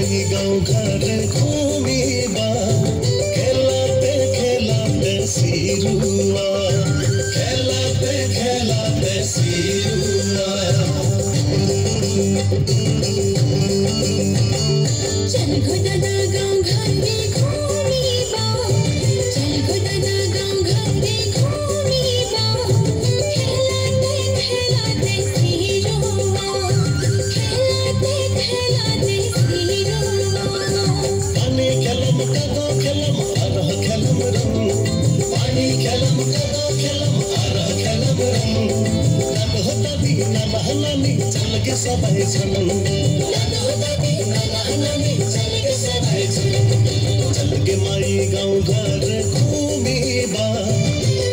माई गाँव घर घूमिबा खेलाते खेलाते सिरुआ खेलाते खेलाते सिरुआ चल गो दादा गाँव घर घूमिबा चल गो दादा गाँव घर घूमिबा खेलाते खेलाते सिरुआ खेलाते खेलाते सिरुआ पानी खेलम कदो खेलम अरह खेलम रंग पानी खेलम कदो खेलम अरह खेलम रंग नन होता दी नन हलानी चल के सबाई छन नन होता दी नन हलानी चल के सबाई छन चल के माई गाँव घर घूमिबा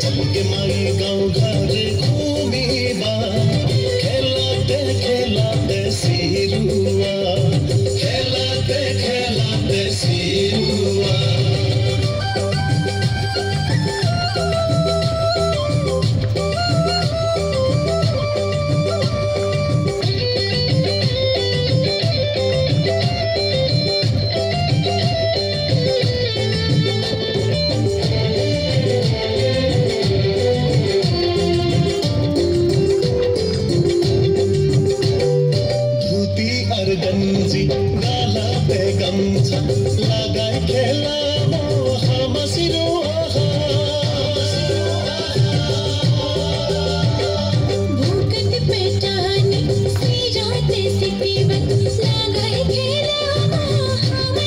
चल के माई गाँव घर घूमिबा खेलाते खेलाते सिरुआ खेलाते खेलाते सिरुआ गंजी गाला पे गमछा लगाए खेला हम सिरुआ भूखत पेटाने सिराते सिपीवत लगाए खेला हम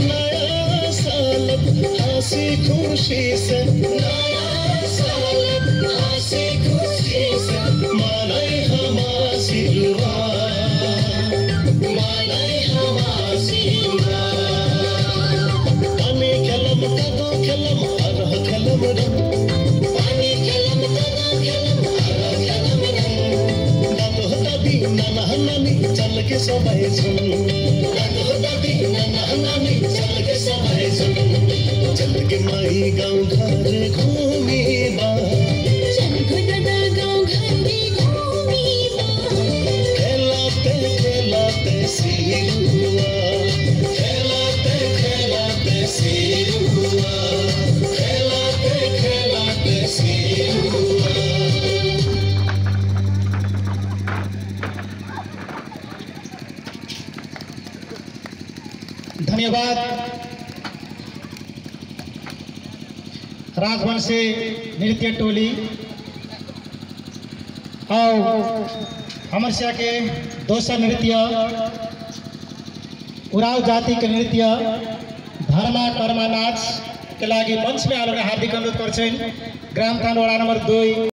नया साल हंसी खुशी से नया साल हंसी खुशी से मनाई हमारा सिरुआ मनाई हमारा सिरुआ पानी खेलम कदो खेलम अरह खेलम रंग पानी खेलम कदो खेलम अरह खेलम रंग नन होता दी नन हलानी चल के सबाई छन नन होता दी नन हलानी चल के सबाई छन चल के माई गाँव घर घूमिबा चल गो दादा गाँव घर घूमिबा खेलाते खेलाते सिरुआ खेलाते खेलाते सिरुआ खेलाते खेलाते सिरुआ धन्यवाद। राजवंशी नृत्य टोली और हमरसिया के दोसर नृत्य उराव जाति के नृत्य धर्मा कर्मा नाच के लागी मंच में आलोक हार्दिक अनुरोध कर ग्राम थाना वडा नंबर 2